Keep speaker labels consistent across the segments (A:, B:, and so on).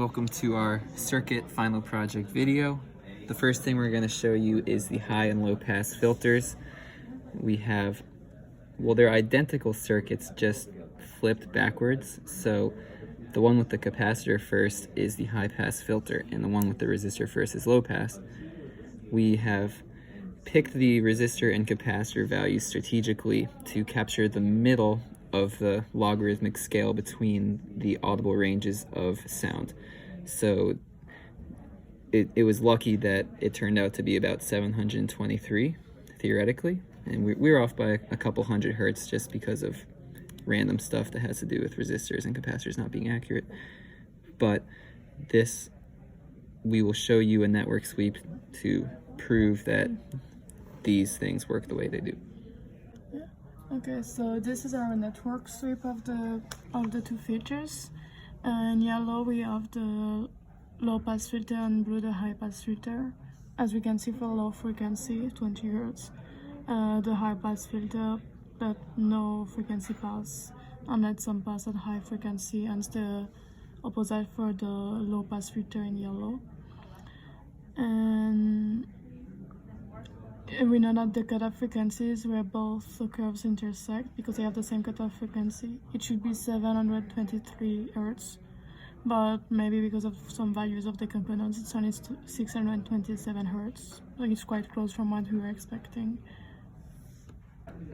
A: Welcome to our circuit final project video. The first thing we're going to show you is the high and low pass filters. We have, well, they're identical circuits, just flipped backwards. So the one with the capacitor first is the high pass filter, and the one with the resistor first is low pass. We have picked the resistor and capacitor values strategically to capture the middle of the logarithmic scale between the audible ranges of sound. So it was lucky that it turned out to be about 723 theoretically, and we were off by a couple hundred hertz just because of random stuff that has to do with resistors and capacitors not being accurate. But this, we will show you a network sweep to prove that these things work the way they do.
B: Okay, so this is our network sweep of the two filters. In yellow we have the low pass filter and blue the high pass filter. As we can see, for low frequency 20 Hz, the high pass filter but no frequency pass, and let some pass at high frequency, and the opposite for the low pass filter in yellow. And we know that the cutoff frequencies where both the curves intersect, because they have the same cutoff frequency, it should be 723 Hz, but maybe because of some values of the components it's only 627 Hz. Like, it's quite close from what we were expecting.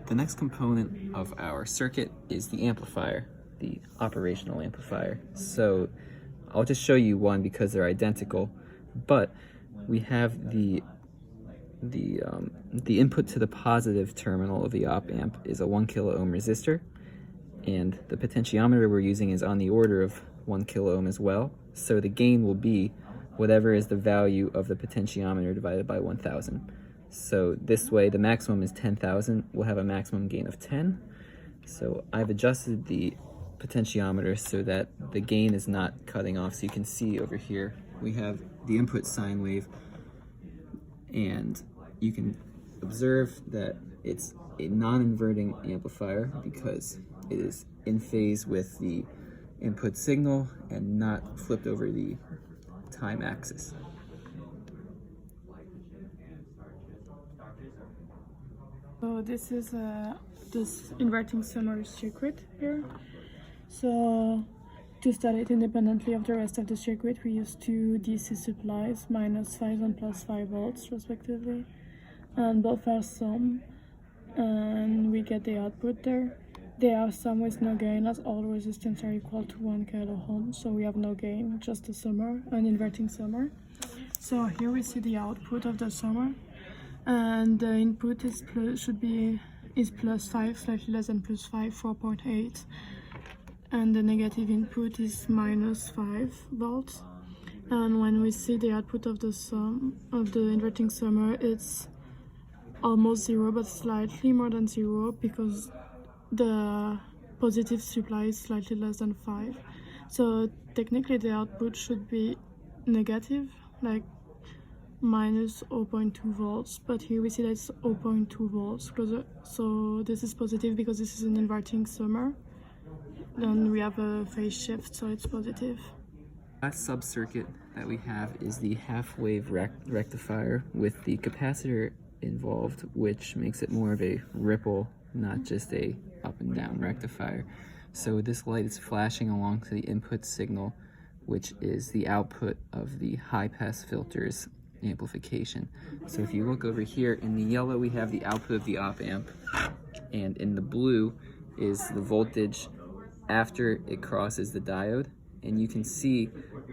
A: The next component of our circuit is the amplifier, the operational amplifier. So I'll just show you one because they're identical, but we have the input to the positive terminal of the op amp is a 1 kilo ohm resistor, and the potentiometer we're using is on the order of 1 kilo ohm as well. So the gain will be whatever is the value of the potentiometer divided by 1000. So this way the maximum is 10,000, we'll have a maximum gain of 10. So I've adjusted the potentiometer so that the gain is not cutting off. So you can see over here we have the input sine wave, and you can observe that it's a non-inverting amplifier because it is in phase with the input signal and not flipped over the time axis.
B: So this is this inverting summary circuit here. So to start it independently of the rest of the circuit, we use two DC supplies, -5 and +5 volts respectively, and both are sum, and we get the output there. They are sum with no gain, as all resistance are equal to 1 kilo ohm, so we have no gain, just a summer, an inverting summer. So here we see the output of the summer, and the input is +5, slightly less than +5, 4.8. And the negative input is -5 volts. And when we see the output of the inverting summer, it's almost 0, but slightly more than 0, because the positive supply is slightly less than 5. So technically the output should be negative, like -0.2 volts, but here we see that it's 0.2 volts closer. So this is positive because this is an inverting summer. Then we have a phase shift, so it's positive.
A: Last sub-circuit that we have is the half-wave rectifier with the capacitor involved, which makes it more of a ripple, not just a up and down rectifier. So this light is flashing along to the input signal, which is the output of the high-pass filter's amplification. So if you look over here, in the yellow we have the output of the op amp, and in the blue is the voltage after it crosses the diode, and you can see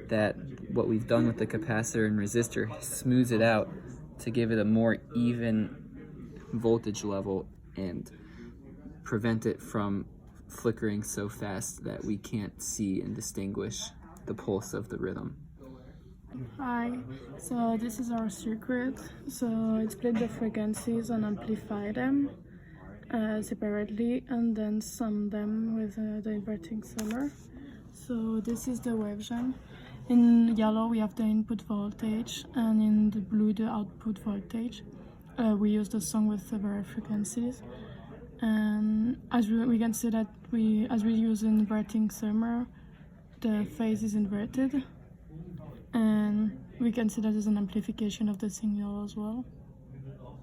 A: that what we've done with the capacitor and resistor smooths it out to give it a more even voltage level and prevent it from flickering so fast that we can't see and distinguish the pulse of the rhythm.
B: Hi, so this is our circuit. So it split the frequencies and amplify them separately, and then sum them with the inverting summer. So this is the wavegen. In yellow we have the input voltage, and in the blue the output voltage. We use the sum with several frequencies, and as we can see that as we use inverting summer, the phase is inverted, And we can see that as an amplification of the signal as well.